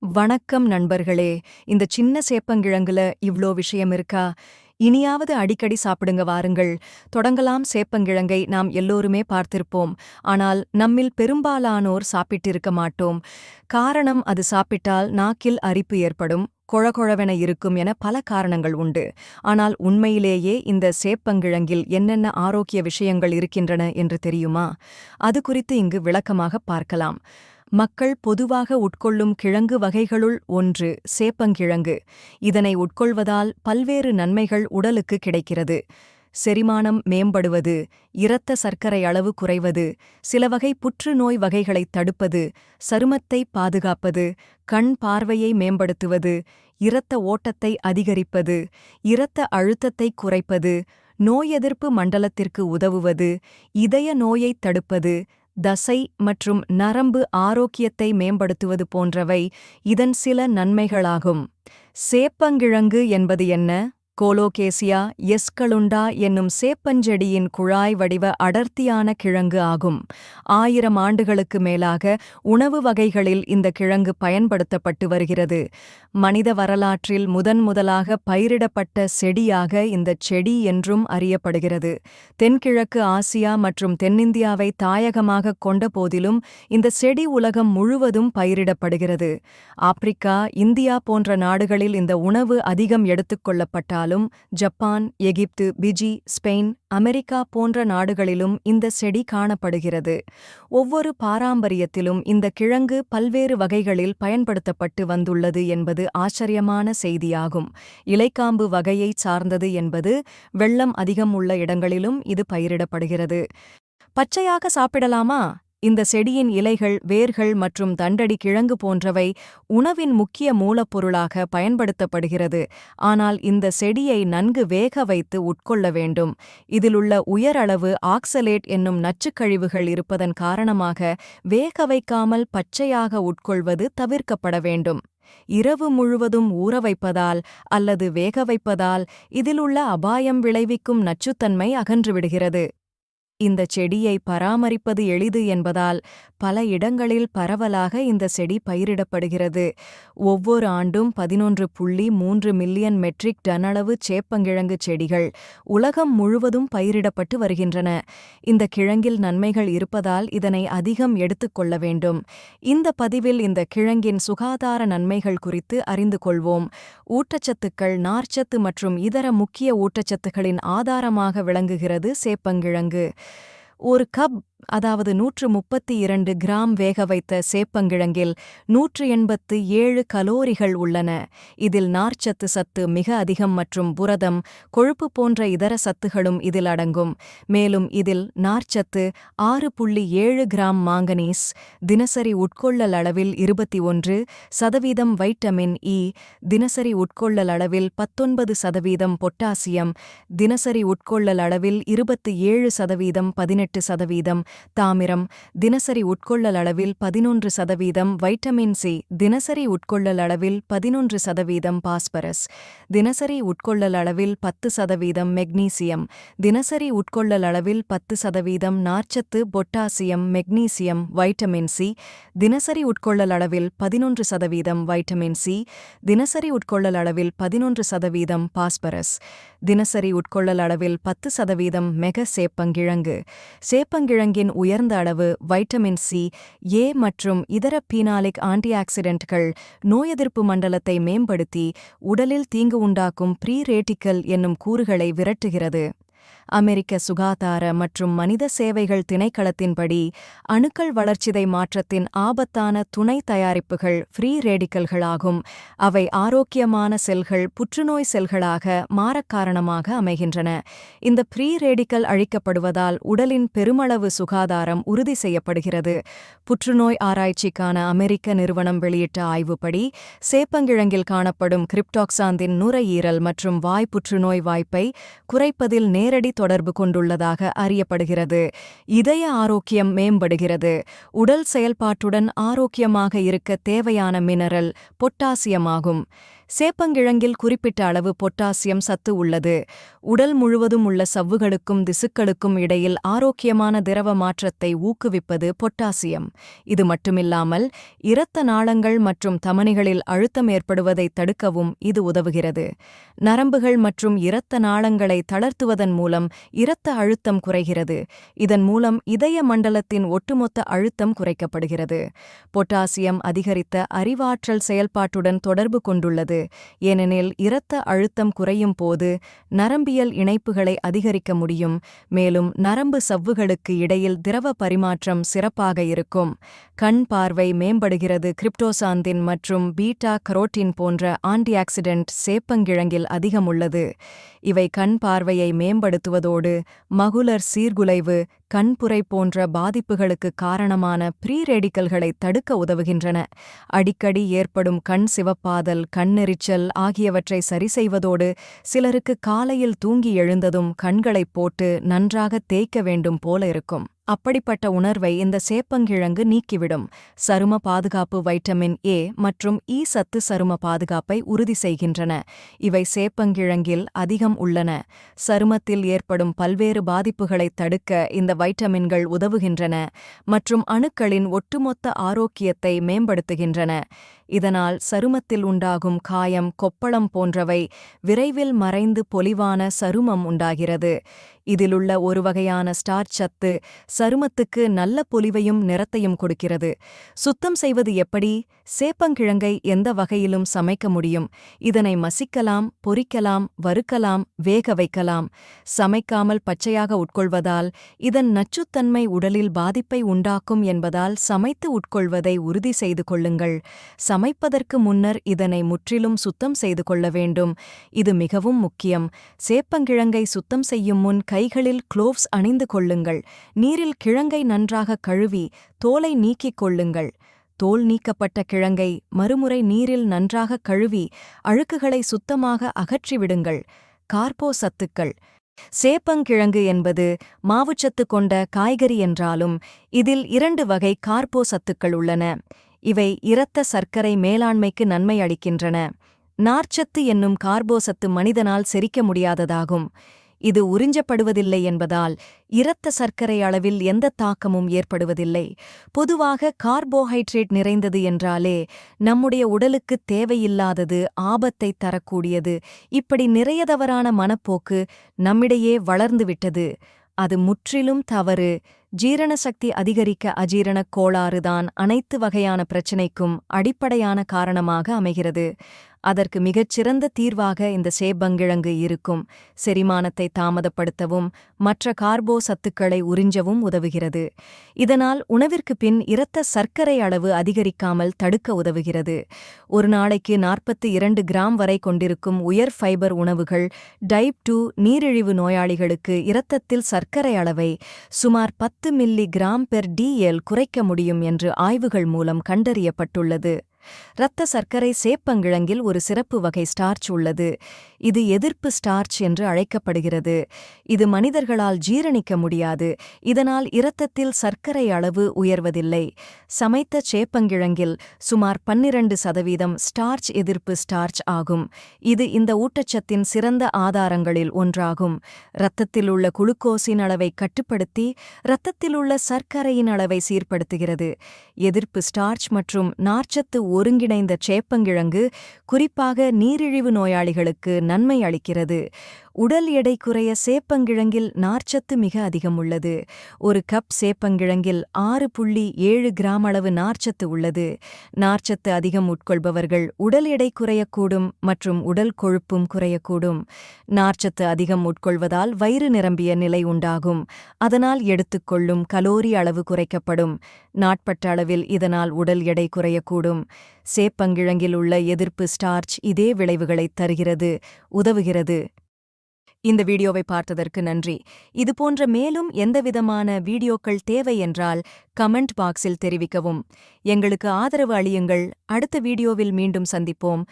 வணக்கம் நண்பர்களே. இந்த சின்ன சேப்பங்கிழங்குல இவ்ளோ விஷயம் இருக்கா? இனியாவது அடிக்கடி சாப்பிடுங்க வாருங்கள். தொடங்கலாம். சேப்பங்கிழங்கை நாம் எல்லோருமே பார்த்திருப்போம். ஆனால் நம்மில் பெரும்பாலானோர் சாப்பிட்டிருக்க மாட்டோம். காரணம், அது சாப்பிட்டால் நாக்கில் அரிப்பு ஏற்படும், கொழகொழவென இருக்கும் என பல காரணங்கள் உண்டு. ஆனால் உண்மையிலேயே இந்த சேப்பங்கிழங்கில் என்னென்ன ஆரோக்கிய விஷயங்கள் இருக்கின்றன என்று தெரியுமா? அது குறித்து இங்கு விளக்கமாக பார்க்கலாம். மக்கள் பொதுவாக உட்கொள்ளும் கிழங்கு வகைகளுள் ஒன்று சேப்பங்கிழங்கு. இதனை உட்கொள்வதால் பல்வேறு நன்மைகள் உடலுக்கு கிடைக்கிறது. செரிமானம் மேம்படுவது, இரத்த சர்க்கரை அளவு குறைவது, சில வகை புற்றுநோய் வகைகளைத் தடுப்பது, சருமத்தை பாதுகாப்பது, கண் பார்வையை மேம்படுத்துவது, இரத்த ஓட்டத்தை அதிகரிப்பது, இரத்த அழுத்தத்தை குறைப்பது, நோய் எதிர்ப்பு மண்டலத்திற்கு உதவுவது, இதய நோயைத் தடுப்பது, தசை மற்றும் நரம்பு ஆரோக்கியத்தை மேம்படுத்துவது போன்றவை இதன் சில நன்மைகளாகும். சேப்பங்கிழங்கு என்பது என்ன? கோலோகேசியா எஸ்கலுண்டா என்னும் சேப்பஞ்செடியின் குழாய் வடிவ அடர்த்தியான கிழங்கு ஆகும். 1000 ஆண்டுகளுக்கு மேலாக உணவு வகைகளில் இந்த கிழங்கு பயன்படுத்தப்பட்டு வருகிறது. மனித வரலாற்றில் முதன்முதலாக பயிரிடப்பட்ட செடியாக இந்த செடி என்றும் அறியப்படுகிறது. தென்கிழக்கு ஆசியா மற்றும் தென்னிந்தியாவை தாயகமாக கொண்ட போதிலும் இந்த செடி உலகம் முழுவதும் பயிரிடப்படுகிறது. ஆப்பிரிக்கா, இந்தியா போன்ற நாடுகளில் இந்த உணவு அதிகம் எடுத்துக்கொள்ளப்பட்டால் ஜப்பான், எகிப்து, பிஜி, ஸ்பெயின், அமெரிக்கா போன்ற நாடுகளிலும் இந்த செடி காணப்படுகிறது. ஒவ்வொரு பாரம்பரியத்திலும் இந்த கிழங்கு பல்வேறு வகைகளில் பயன்படுத்தப்பட்டு வந்துள்ளது என்பது ஆச்சரியமான செய்தியாகும். இலைக்காம்பு வகையைச் சார்ந்தது என்பது வெள்ளம் அதிகம் உள்ள இடங்களிலும் இது பயிரிடப்படுகிறது. பச்சையாக சாப்பிடலாமா? இந்த செடியின் இலைகள், வேர்கள் மற்றும் தண்டடி கிழங்கு போன்றவை உணவின் முக்கிய மூலப்பொருளாக பயன்படுத்தப்படுகிறது. ஆனால் இந்த செடியை நன்கு வேக வைத்து உட்கொள்ள வேண்டும். இதிலுள்ள உயரளவு ஆக்சலேட் என்னும் நச்சுக்கழிவுகள் இருப்பதன் காரணமாக வேக வைக்காமல் பச்சையாக உட்கொள்வது தவிர்க்கப்பட வேண்டும். இரவு முழுவதும் ஊற வைப்பதால் அல்லது வேக வைப்பதால் இதிலுள்ள அபாயம் விளைவிக்கும் நச்சுத்தன்மை அகன்றுவிடுகிறது. இந்த செடியை பராமரிப்பது எளிது என்பதால் பல இடங்களில் பரவலாக இந்த செடி பயிரிடப்படுகிறது. ஒவ்வொரு ஆண்டும் 11.3 மில்லியன் மெட்ரிக் டன் அளவு சேப்பங்கிழங்கு செடிகள் உலகம் முழுவதும் பயிரிடப்பட்டு வருகின்றன. இந்த கிழங்கில் நன்மைகள் இருப்பதால் இதனை அதிகம் எடுத்துக்கொள்ள வேண்டும். இந்த பதிவில் இந்த கிழங்கின் சுகாதார நன்மைகள் குறித்து அறிந்து கொள்வோம். ஊட்டச்சத்துக்கள், நார்ச்சத்து மற்றும் இதர முக்கிய ஊட்டச்சத்துக்களின் ஆதாரமாக விளங்குகிறது சேப்பங்கிழங்கு. ஒரு கப், அதாவது 132 கிராம் வேக வைத்த சேப்பங்கிழங்கில் 187 கலோரிகள் உள்ளன. இதில் நார்ச்சத்து சத்து மிக அதிகம் மற்றும் புரதம், கொழுப்பு போன்ற இதர சத்துகளும் இதில் அடங்கும். மேலும் இதில் நார்ச்சத்து 6.7 கிராம் மாங்கனீஸ், தினசரி உட்கொள்ளல் அளவில் 21% வைட்டமின் இ, தினசரி உட்கொள்ளல் அளவில் 19% பொட்டாசியம், தினசரி உட்கொள்ளல் அளவில் 27% 18% தாமிரம், தினசரி உட்கொள்ளல் அளவில் 11% வைட்டமின் சி, தினசரி உட்கொள்ளல் அளவில் 11% பாஸ்பரஸ், தினசரி உட்கொள்ளல் அளவில் 10% மெக்னீசியம், தினசரி உட்கொள்ளல் அளவில் 10% நார்ச்சத்து, பொட்டாசியம், மெக்னீசியம், வைட்டமின் சி, தினசரி உட்கொள்ளல் அளவில் 11% வைட்டமின் சி, தினசரி உட்கொள்ளல் அளவில் 11% பாஸ்பரஸ், தினசரி உட்கொள்ளல் அளவில் 10% மெக சேப்பங்கிழங்கு. சேப்பங்கிழங்கின் உயர்ந்த அளவு வைட்டமின் சி, ஏ மற்றும் இதர பீனாலிக் ஆன்டிஆக்சிடென்ட்கள் நோயெதிர்ப்பு மண்டலத்தை மேம்படுத்தி உடலில் தீங்கு உண்டாக்கும் ப்ரீ ரேடிக்கல் என்னும் கூறுகளை விரட்டுகிறது. அமெரிக்க சுகாதார மற்றும் மனித சேவைகள் திணைக்களத்தின்படி அணுக்கள் வளர்ச்சிதை மாற்றத்தின் ஆபத்தான துணை தயாரிப்புகள் ஃப்ரீ ரேடிக்கல்களாகும். அவை ஆரோக்கியமான செல்கள் புற்றுநோய் செல்களாக மாறக் காரணமாக அமைகின்றன. இந்த ப்ரீ ரேடிக்கல் அழிக்கப்படுவதால் உடலின் பெருமளவு சுகாதாரம் உறுதி செய்யப்படுகிறது. புற்றுநோய் ஆராய்ச்சிக்கான அமெரிக்க நிறுவனம் வெளியிட்ட ஆய்வுப்படி சேப்பங்கிழங்கில் காணப்படும் கிரிப்டாக்சாந்தின் நுரையீரல் மற்றும் வாய் புற்றுநோய் வாய்ப்பை குறைப்பதில் நேரடி தொடர்பு கொண்டுள்ளதாக அறியப்படுகிறது. இதய ஆரோக்கியம் மேம்படுகிறது. உடல் செயல்பாட்டுடன் ஆரோக்கியமாக இருக்க தேவையான மினரல் பொட்டாசியமாகும். சேப்பங்கிழங்கில் குறிப்பிட்ட அளவு பொட்டாசியம் சத்து உள்ளது. உடல் முழுவதும் உள்ள சவ்வுகளுக்கும் திசுக்களுக்கும் இடையில் ஆரோக்கியமான திரவ மாற்றத்தை ஊக்குவிப்பது பொட்டாசியம். இது மட்டுமில்லாமல் இரத்த நாளங்கள் மற்றும் தமனிகளில் அழுத்தம் ஏற்படுவதை தடுக்கவும் இது உதவுகிறது. நரம்புகள் மற்றும் இரத்த நாளங்களை தளர்த்துவதன் மூலம் இரத்த அழுத்தம் குறைகிறது. இதன் மூலம் இதய மண்டலத்தின் ஒட்டுமொத்த அழுத்தம் குறைக்கப்படுகிறது. பொட்டாசியம் அதிகரித்த அறிவாற்றல் செயல்பாட்டுடன் தொடர்பு கொண்டுள்ளது. ஏனெனில் இரத்த அழுத்தம் குறையும் போது நரம்பியல் இணைப்புகளை அதிகரிக்க முடியும், மேலும் நரம்பு சவ்வுகளுக்கு இடையில் திரவ பரிமாற்றம் சிறப்பாக இருக்கும். கண் பார்வை மேம்படுகிறது. கிரிப்டோசாந்தின் மற்றும் பீட்டா கரோட்டின் போன்ற ஆன்டிஆக்சிடென்ட் சேப்பங்கிழங்கில் அதிகம் உள்ளது. இவை கண் பார்வையை மேம்படுத்துவதோடு மகுலர் சீர்குலைவு, கண்புரை போன்ற பாதிப்புகளுக்கு காரணமான ப்ரீ ரேடிக்கல்களை தடுக்க உதவுகின்றன. அடிக்கடி ஏற்படும் கண் சிவப்பாதல், கண்ணெரிச்சல் ஆகியவற்றை சரிசெய்வதோடு சிலருக்கு காலையில் தூங்கி எழுந்ததும் கண்களைப் போட்டு நன்றாக தேய்க்க வேண்டும் போல இருக்கும். அப்படிப்பட்ட உணர்வை இந்த சேப்பங்கிழங்கு நீக்கிவிடும். சரும பாதுகாப்பு வைட்டமின் ஏ மற்றும் ஈ சத்து சரும பாதுகாப்பை உறுதி செய்கின்றன. இவை சேப்பங்கிழங்கில் அதிகம் உள்ளன. சருமத்தில் ஏற்படும் பல்வேறு பாதிப்புகளை தடுக்க இந்த வைட்டமின்கள் உதவுகின்றன மற்றும் அணுக்களின் ஒட்டுமொத்த ஆரோக்கியத்தை மேம்படுத்துகின்றன. இதனால் சருமத்தில் உண்டாகும் காயம், கொப்பளம் போன்றவை விரைவில் மறைந்து பொலிவான சருமம் உண்டாகிறது. இதிலுள்ள ஒரு வகையான ஸ்டார்ச் சத்து சருமத்துக்கு நல்ல பொலிவையும் நிறத்தையும் கொடுக்கிறது. சுத்தம் செய்வது எப்படி? சேப்பங்கிழங்கை எந்த வகையிலும் சமைக்க முடியும். இதனை மசிக்கலாம், பொரிக்கலாம், வறுக்கலாம், வேக வைக்கலாம். சமைக்காமல் பச்சையாக உட்கொள்வதால் இதன் நச்சுத்தன்மை உடலில் பாதிப்பை உண்டாக்கும் என்பதால் சமைத்து உட்கொள்வதை உறுதி செய்து கொள்ளுங்கள். சமைப்பதற்கு முன்னர் இதனை முற்றிலும் சுத்தம் செய்து கொள்ள வேண்டும். இது மிகவும் முக்கியம். சேப்பங்கிழங்கை சுத்தம் செய்யும் முன் கைகளில் குளோவ்ஸ் அணிந்து கொள்ளுங்கள். நீரில் கிழங்கை நன்றாக கழுவி தோலை நீக்கிக் கொள்ளுங்கள். தோல் நீக்கப்பட்ட கிழங்கை மறுமுறை நீரில் நன்றாக கழுவி அழுக்குகளை சுத்தமாக அகற்றிவிடுங்கள். கார்போ சத்துக்கள். சேப்பங்கிழங்கு என்பது மாவுச்சத்து கொண்ட காய்கறி என்றாலும் இதில் 2 வகை கார்போ சத்துக்கள் உள்ளன. இவை இரத்த சர்க்கரை மேலாண்மைக்கு நன்மை அளிக்கின்றன. நார்ச்சத்து என்னும் கார்போசத்து மனிதனால் செரிக்க முடியாததாகும். இது உறிஞ்சப்படுவதில்லை என்பதால் இரத்த சர்க்கரை அளவில் எந்த தாக்கமும் ஏற்படுவதில்லை. பொதுவாக கார்போஹைட்ரேட் நிறைந்தது என்றாலே நம்முடைய உடலுக்கு தேவையில்லாதது, ஆபத்தை தரக்கூடியது, இப்படி நிறையதவறான மனப்போக்கு நம்மிடையே வளர்ந்துவிட்டது. அது முற்றிலும் தவறு. ஜீரண சக்தி அதிகரிக்க அஜீரணக் கோளாறுதான் அனைத்து வகையான பிரச்சினைக்கும் அடிப்படையான காரணமாக அமைகிறது. அதற்கு மிகச்சிறந்த தீர்வாக இந்த சேப்பங்கிழங்கு இருக்கும். செரிமானத்தை தாமதப்படுத்தவும் மற்ற கார்போ சத்துக்களை உறிஞ்சவும் உதவுகிறது. இதனால் உணவிற்கு பின் இரத்த சர்க்கரை அளவு அதிகரிக்காமல் தடுக்க உதவுகிறது. ஒரு நாளைக்கு 42 கிராம் வரை கொண்டிருக்கும் உயர் ஃபைபர் உணவுகள் டைப் 2 நீரிழிவு நோயாளிகளுக்கு இரத்தத்தில் சர்க்கரை அளவை சுமார் 10 மில்லி கிராம் பெர் DL குறைக்க முடியும் என்று ஆய்வுகள் மூலம் கண்டறியப்பட்டுள்ளது. இரத்த சர்க்கரை. சேப்பங்கிழங்கில் ஒரு சிறப்பு வகை ஸ்டார்ச் உள்ளது. இது எதிர்ப்பு ஸ்டார்ச் என்று அழைக்கப்படுகிறது. இது மனிதர்களால் ஜீரணிக்க முடியாது. இதனால் இரத்தத்தில் சர்க்கரை அளவு உயர்வதில்லை. சமைத்த சேப்பங்கிழங்கில் சுமார் 12% ஸ்டார்ச் எதிர்ப்பு ஸ்டார்ச் ஆகும். இது இந்த ஊட்டச்சத்தின் சிறந்த ஆதாரங்களில் ஒன்றாகும். இரத்தத்தில் உள்ள குளுக்கோஸின் அளவை கட்டுப்படுத்தி இரத்தத்தில் உள்ள சர்க்கரையின் அளவை சீர்படுத்துகிறது. எதிர்ப்பு ஸ்டார்ச் மற்றும் நார்ச்சத்து ஒருங்கிணைந்த சேப்பங்கிழங்கு குறிப்பாக நீரிழிவு நோயாளிகளுக்கு நன்மை அளிக்கிறது. உடல் எடை குறைய சேப்பங்கிழங்கில் நார்ச்சத்து மிக அதிகம் உள்ளது. ஒரு கப் சேப்பங்கிழங்கில் 6.7 கிராம் அளவு நார்ச்சத்து உள்ளது. நார்ச்சத்து அதிகம் உட்கொள்பவர்கள் உடல் எடை குறையக்கூடும் மற்றும் உடல் கொழுப்பும் குறையக்கூடும். நார்ச்சத்து அதிகம் உட்கொள்வதால் வயிறு நிரம்பிய நிலை உண்டாகும். அதனால் எடுத்துக்கொள்ளும் கலோரி அளவு குறைக்கப்படும். நாட்பட்ட அளவில் இதனால் உடல் எடை குறையக்கூடும். சேப்பங்கிழங்கில் உள்ள எதிர்ப்பு ஸ்டார்ச் இதே விளைவுகளைத் தருகிறது, உதவுகிறது. இந்த வீடியோவை பார்த்ததற்கு நன்றி. இதுபோன்ற மேலும் எந்தவிதமான வீடியோக்கள் தேவை என்றால் கமெண்ட் பாக்ஸில் தெரிவிக்கவும். எங்களுக்கு ஆதரவு அளியுங்கள். அடுத்த வீடியோவில் மீண்டும் சந்திப்போம்.